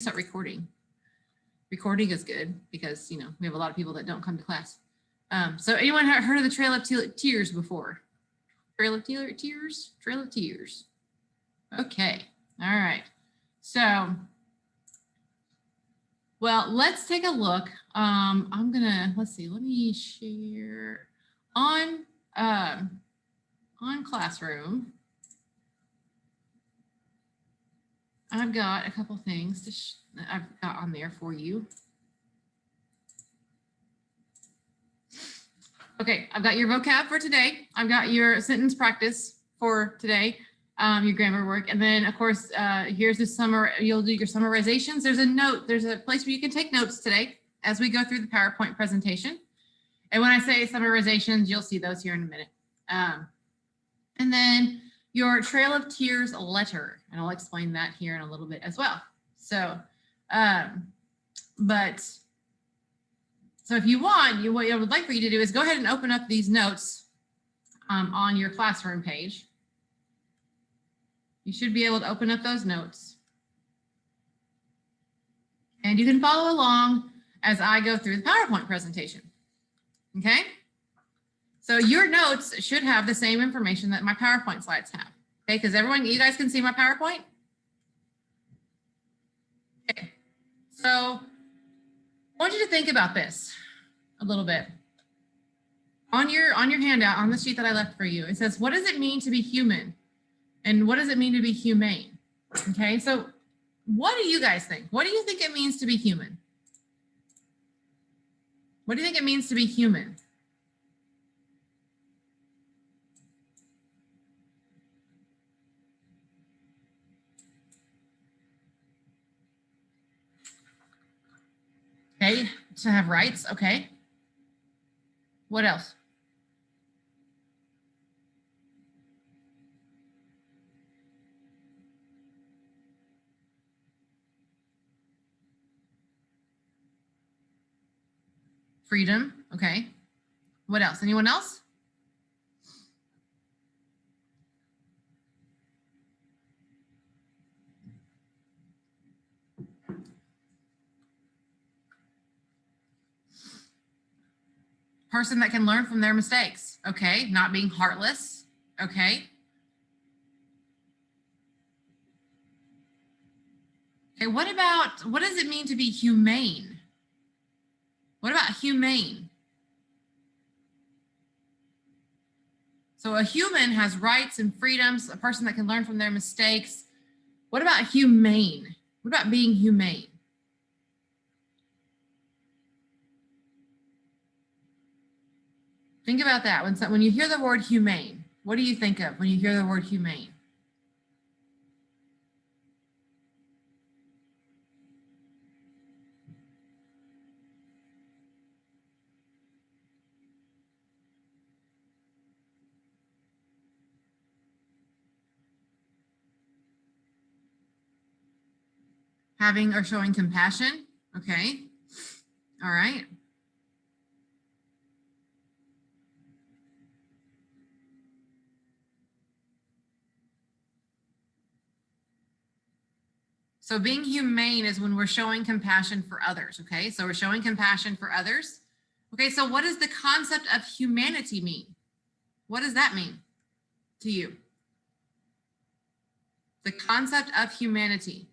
start recording. Recording is good because, you know, we have a lot of people that don't come to class. So anyone heard of the Trail of Tears before? Trail of Tears? Trail of Tears. Okay. All right. So, well, let's take a look. I'm gonna, let's see, let me share on Classroom. I've got a couple things that I've got on there for you. Okay, I've got your vocab for today. I've got your sentence practice for today, your grammar work. And then of course, here's the summer, you'll do your summarizations. There's a note, there's a place where you can take notes today as we go through the PowerPoint presentation. And when I say summarizations, you'll see those here in a minute. And then your Trail of Tears letter, and I'll explain that here in a little bit as well. So, so if you want, what I would like for you to do is go ahead and open up these notes on your classroom page. You should be able to open up those notes. And you can follow along as I go through the PowerPoint presentation. Okay? So your notes should have the same information that my PowerPoint slides have. Okay, because everyone, you guys can see my PowerPoint? Okay, so I want you to think about this a little bit. On your handout, on the sheet that I left for you, it says, what does it mean to be human? And what does it mean to be humane? Okay, so what do you guys think? What do you think it means to be human? What do you think it means to be human? Okay, to have rights, okay. What else? Freedom, okay. What else? Anyone else? Person that can learn from their mistakes, okay. Not being heartless, okay. Okay, what does it mean to be humane? What about humane? So a human has rights and freedoms, a person that can learn from their mistakes. What about humane? What about being humane? Think about that. When you hear the word humane, what do you think of when you hear the word humane? Having or showing compassion. Okay. All right. So being humane is when we're showing compassion for others. Okay. So we're showing compassion for others. Okay. So what does the concept of humanity mean? What does that mean to you? The concept of humanity.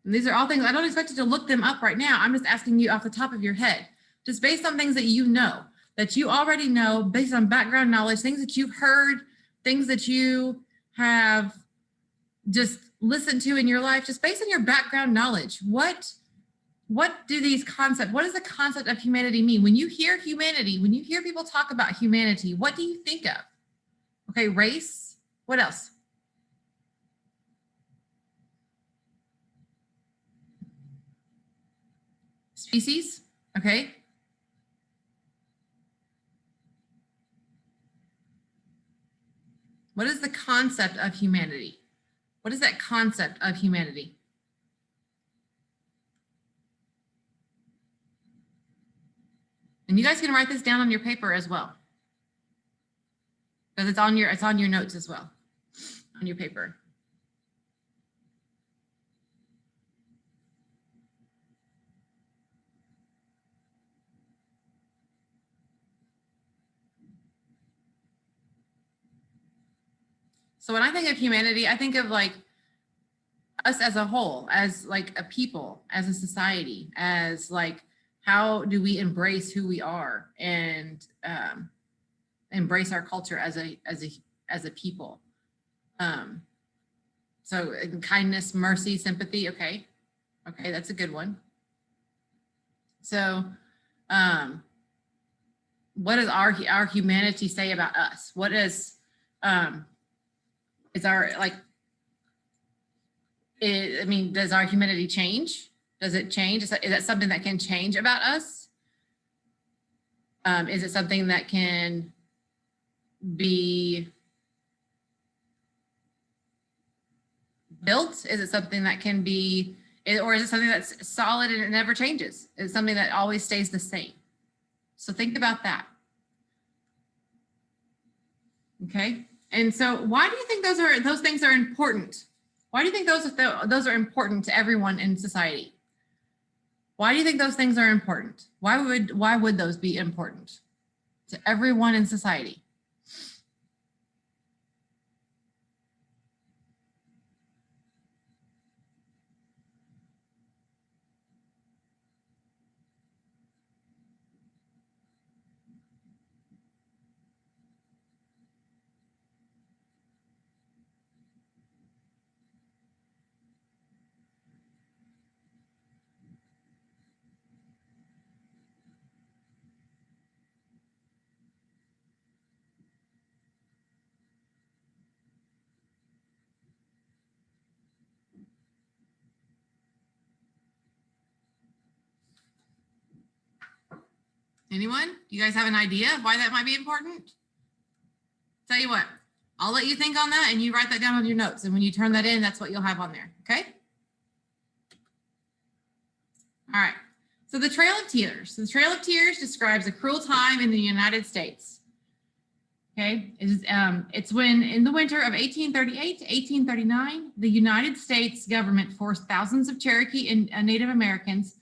And these are all things, I don't expect you to look them up right now. I'm just asking you off the top of your head, just based on things that you know, that you already know, based on background knowledge, things that you've heard, things that you have just listened to in your life, just based on your background knowledge. What do these concepts, what does the concept of humanity mean? When you hear humanity, when you hear people talk about humanity, what do you think of? Okay, race, what else? Species, okay. What is the concept of humanity? What is that concept of humanity? And you guys can write this down on your paper as well. Because it's on your notes as well, on your paper. So when I think of humanity, I think of like us as a whole, as like a people, as a society, as like, how do we embrace who we are and embrace our culture as a people? So kindness, mercy, sympathy. Okay, that's a good one. So, what does our humanity say about us? What is our like? I mean, does our humanity change? Does it change? Is that something that can change about us? Is it something that can be built? Is it something that can be, or is it something that's solid and it never changes? Is it something that always stays the same? So think about that. Okay. And so why do you think those things are important? Why do you think those are important to everyone in society? Why do you think those things are important? Why would those be important to everyone in society? Anyone? You guys have an idea why that might be important? Tell you what, I'll let you think on that and you write that down on your notes. And when you turn that in, that's what you'll have on there. Okay. All right. So the Trail of Tears. The Trail of Tears describes a cruel time in the United States. Okay. It's when in the winter of 1838 to 1839, the United States government forced thousands of Cherokee and Native Americans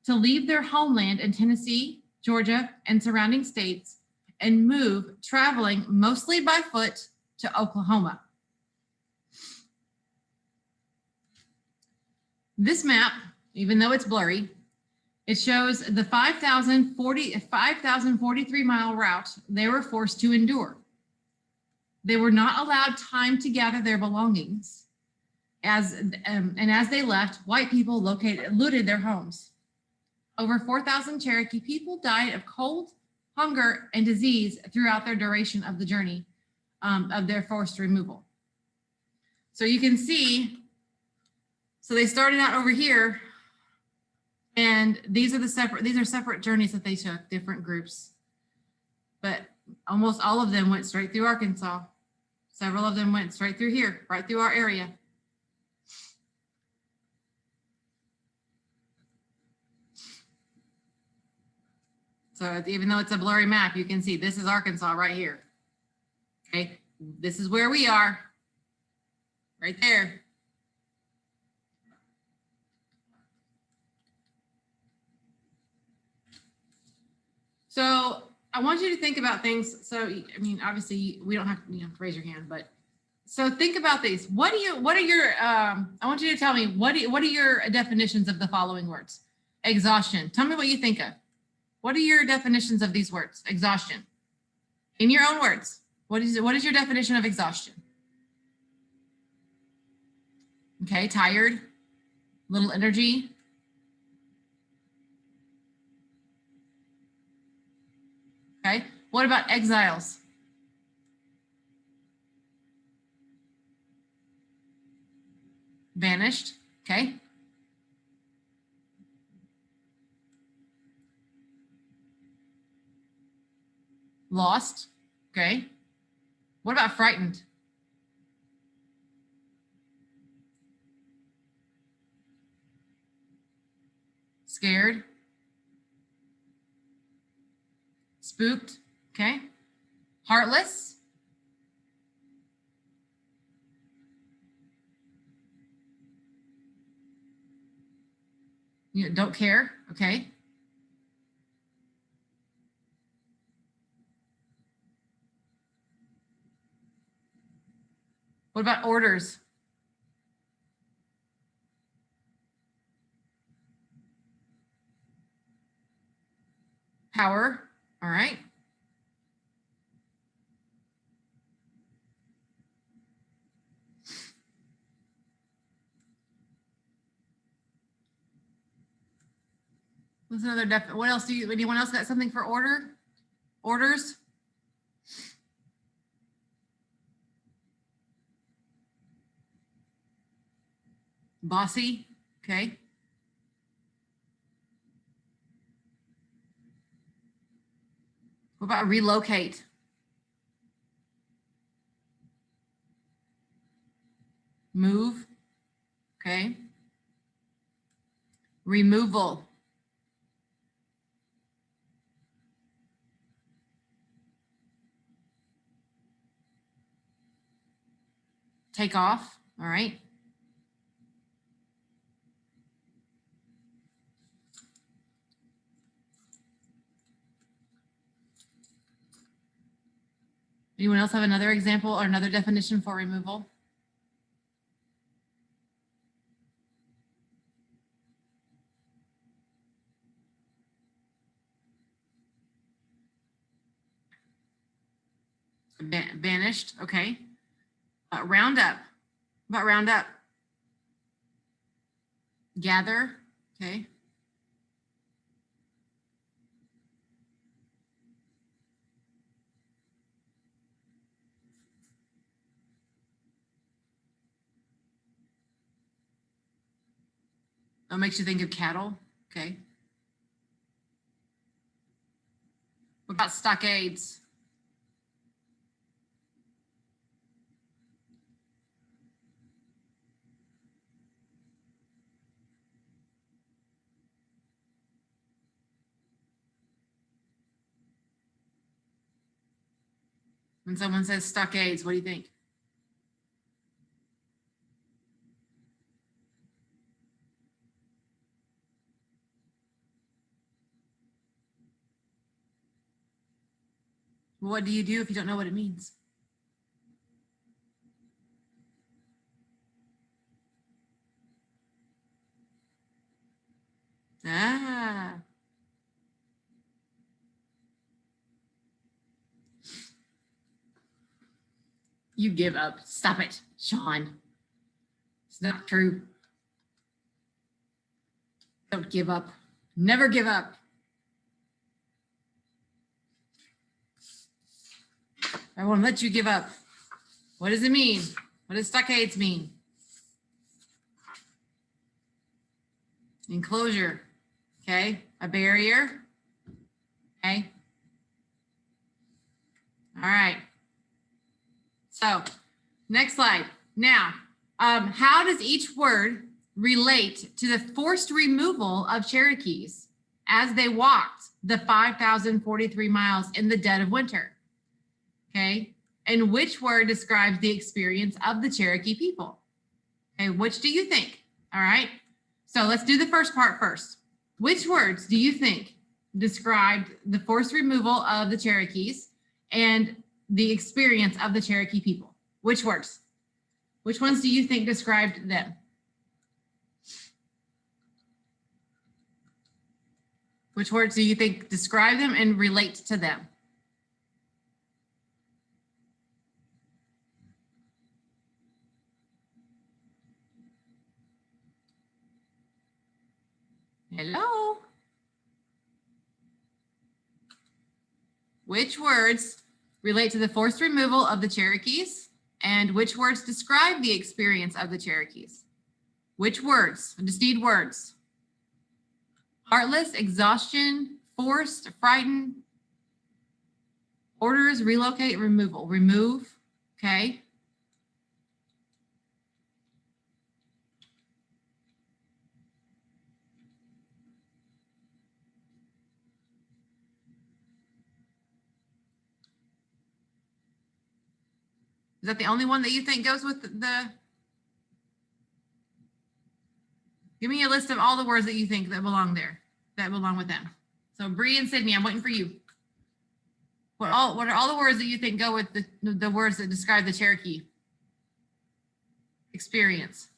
to leave their homeland in Tennessee, Georgia, and surrounding states and move, traveling mostly by foot, to Oklahoma. This map, even though it's blurry, it shows the 5,043 mile route they were forced to endure. They were not allowed time to gather their belongings. As they left, white people looted their homes. Over 4,000 Cherokee people died of cold, hunger, and disease throughout their duration of the journey of their forced removal. So you can see, so they started out over here, and these are separate journeys that they took, different groups. But almost all of them went straight through Arkansas. Several of them went straight through here, right through our area. So even though it's a blurry map, you can see this is Arkansas right here. Okay, this is where we are, right there. So I want you to think about things. So, I mean, obviously we don't have to raise your hand, but so think about these. What are your, I want you to tell me, what are your definitions of the following words? Exhaustion. Tell me what you think of. What are your definitions of these words? Exhaustion. In your own words, what is your definition of exhaustion? Okay, tired, little energy. Okay, what about exiles? Vanished, okay. Lost, okay. What about frightened? Scared. Spooked. Okay. Heartless. You don't care. Okay. What about orders? Power. All right. What's another what else anyone else got something for order? Orders? Bossy. Okay. What about relocate? Move. Okay. Removal. Take off. All right. Anyone else have another example or another definition for removal? Banished. Okay. Round up. What about round up? Gather. Okay. That makes you think of cattle. Okay. What about stockades? When someone says stockades, what do you think? What do you do if you don't know what it means? Ah. You give up. Stop it, Sean. It's not true. Don't give up. Never give up. I won't let you give up. What does it mean? What does stockades mean? Enclosure. Okay. A barrier. Okay. All right. So next slide. Now, how does each word relate to the forced removal of Cherokees as they walked the 5,043 miles in the dead of winter? Okay. And which word describes the experience of the Cherokee people? Okay. Which do you think? All right. So let's do the first part first. Which words do you think described the forced removal of the Cherokees and the experience of the Cherokee people? Which words? Which ones do you think described them? Which words do you think describe them and relate to them? Hello? Which words relate to the forced removal of the Cherokees and which words describe the experience of the Cherokees? Which words? I just need words. Heartless, exhaustion, forced, frightened, orders, relocate, removal. Remove, okay. Is that the only one that you think goes with the? Give me a list of all the words that you think that belong there, that belong with them. So Bree and Sydney, I'm waiting for you. What are all the words that you think go with the words that describe the Cherokee experience?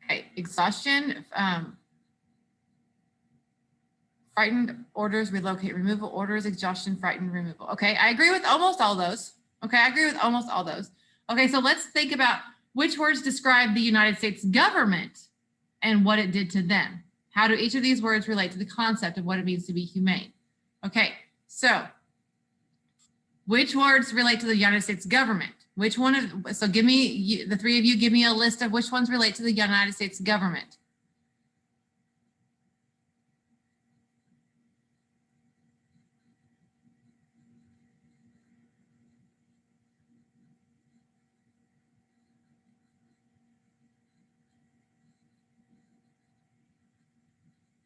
Okay, exhaustion, frightened, orders, relocate, removal, orders, exhaustion, frightened, removal. Okay, I agree with almost all those. Okay, I agree with almost all those. Okay, so let's think about which words describe the United States government and what it did to them. How do each of these words relate to the concept of what it means to be humane? Okay, so which words relate to the United States government? Which one? So give me, the three of you, give me a list of which ones relate to the United States government.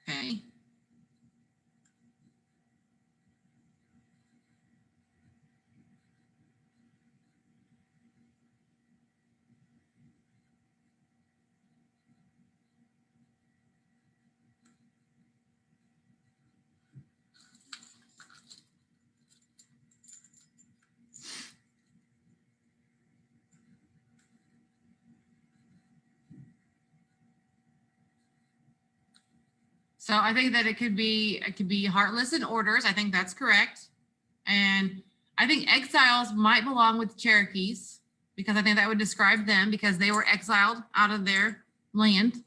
Okay. So I think that it could be heartless and orders. I think that's correct. And I think exiles might belong with Cherokees because I think that would describe them because they were exiled out of their land.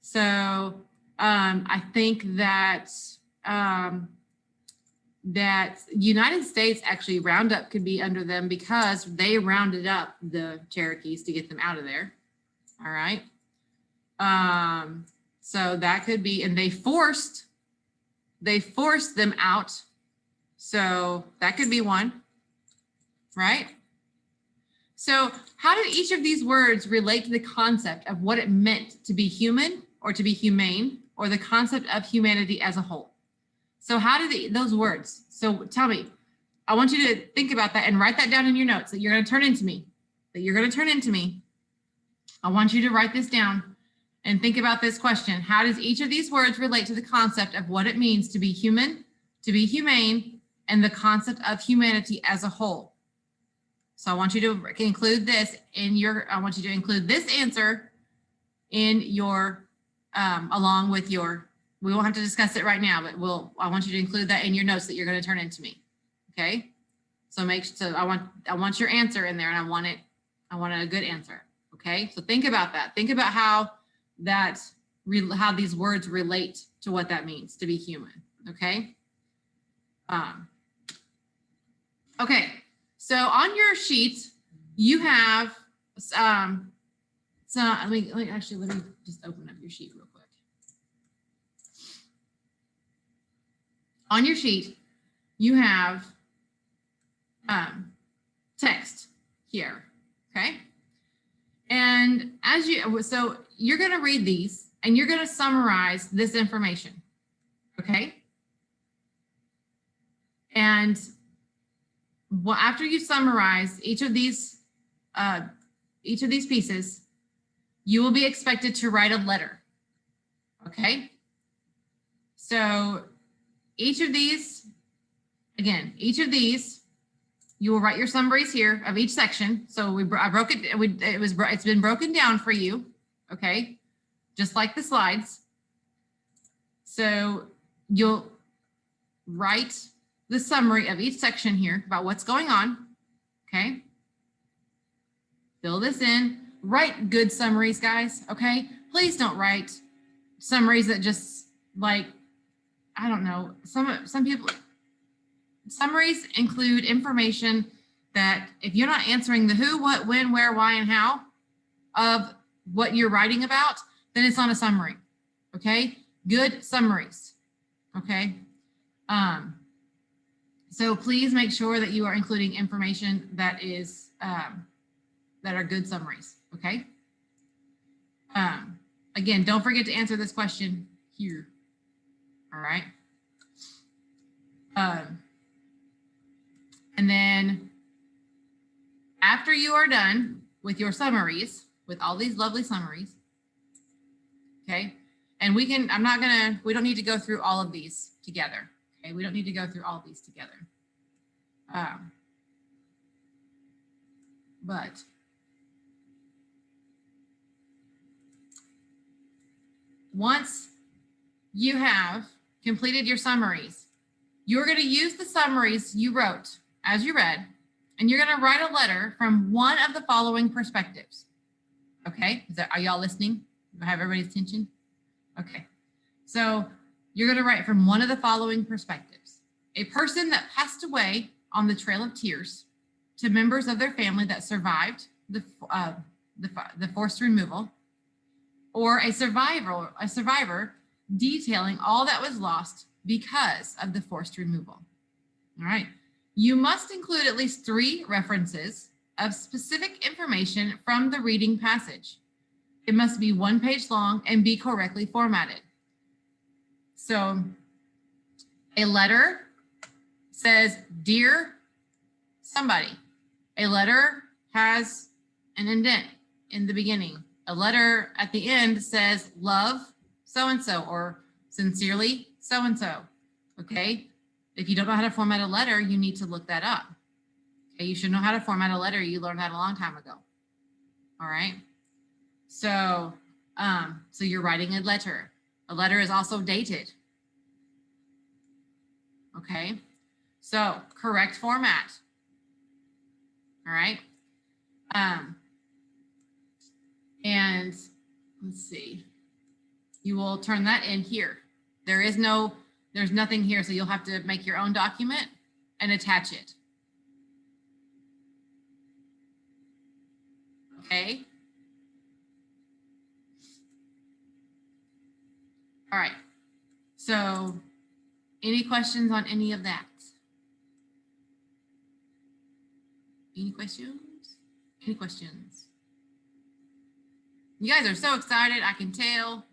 So I think that that United States actually Roundup could be under them because they rounded up the Cherokees to get them out of there. All right. So that could be, and they forced them out. So that could be one, right? So how do each of these words relate to the concept of what it meant to be human or to be humane or the concept of humanity as a whole? So how do those words, so tell me, I want you to think about that and write that down in your notes that you're going to turn into me, I want you to write this down and think about this question. How does each of these words relate to the concept of what it means to be human, to be humane, and the concept of humanity as a whole? So I want you to include this in your, I want you to include this answer in your, along with your, we won't have to discuss it right now, but I want you to include that in your notes that you're going to turn into me. Okay. So I want your answer in there and I want a good answer. Okay. So think about that. Think about how these words relate to what that means to be human. Okay. Okay. So on your sheet, you have, let me just open up your sheet real quick. On your sheet, you have text here, okay? And so you're gonna read these and you're gonna summarize this information, okay? And after you summarize each of these pieces, you will be expected to write a letter, okay? So each of these, you will write your summaries here of each section. So I broke it, it's been broken down for you, okay? Just like the slides. So you'll write the summary of each section here about what's going on, okay? Fill this in, write good summaries, guys, okay? Please don't write summaries that just like, I don't know, some people, summaries include information that if you're not answering the who, what, when, where, why, and how of what you're writing about, then it's not a summary, okay? Good summaries, okay? So please make sure that you are including information that is that are good summaries. Okay. Again, don't forget to answer this question here. All right. And then after you are done with your summaries, with all these lovely summaries, okay, and we don't need to go through all of these together. Okay, we don't need to go through all of these together. But once you have completed your summaries, you're going to use the summaries you wrote as you read, and you're going to write a letter from one of the following perspectives. Okay, are y'all listening? Do I have everybody's attention? Okay, so you're going to write from one of the following perspectives. A person that passed away on the Trail of Tears to members of their family that survived the forced removal, or a survivor detailing all that was lost because of the forced removal. All right. You must include at least 3 references of specific information from the reading passage. It must be 1 page long and be correctly formatted. So a letter says, "Dear somebody." A letter has an indent in the beginning. A letter at the end says, "Love so-and-so," or "Sincerely so-and-so." Okay. If you don't know how to format a letter, you need to look that up. Okay. You should know how to format a letter. You learned that a long time ago. All right. So, so you're writing a letter. A letter is also dated. Okay. So correct format. All right. And let's see, you will turn that in here. There's nothing here. So you'll have to make your own document and attach it. Okay. All right. So any questions on any of that? Any questions? Any questions? You guys are so excited. I can tell,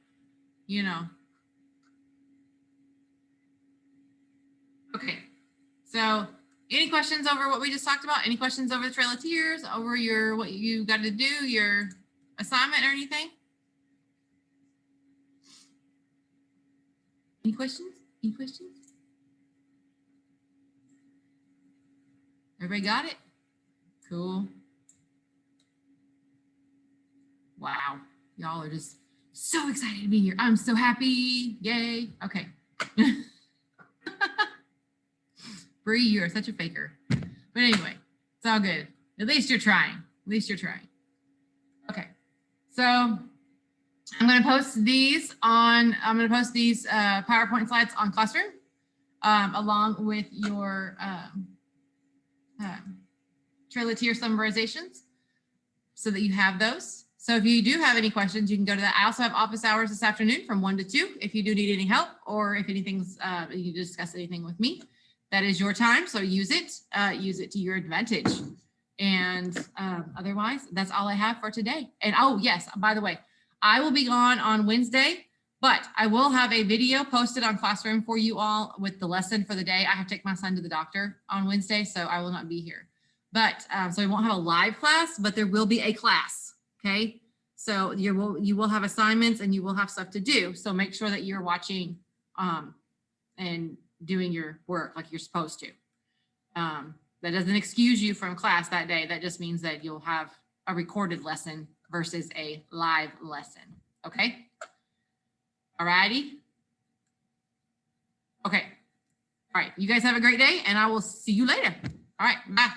you know. Okay. So any questions over what we just talked about? Any questions over the Trail of Tears, over what you got to do, your assignment or anything? Any questions? Any questions? Everybody got it? Cool. Wow. Y'all are just so excited to be here. I'm so happy. Yay. Okay. Bree, you are such a faker. But anyway, it's all good. At least you're trying. At least you're trying. Okay. So I'm going to post these PowerPoint slides on Classroom along with your Trail of Tears summarizations so that you have those. So if you do have any questions, you can go to that. I also have office hours this afternoon from 1 to 2. If you do need any help, or if anything's, you discuss anything with me, that is your time. So use it to your advantage. And otherwise, that's all I have for today. And oh yes, by the way, I will be gone on Wednesday, but I will have a video posted on Classroom for you all with the lesson for the day. I have to take my son to the doctor on Wednesday, so I will not be here. But so we won't have a live class, but there will be a class. Okay, so you will have assignments and you will have stuff to do. So make sure that you're watching and doing your work like you're supposed to. That doesn't excuse you from class that day. That just means that you'll have a recorded lesson versus a live lesson. Okay. All righty. Okay. All right. You guys have a great day and I will see you later. All right. Bye.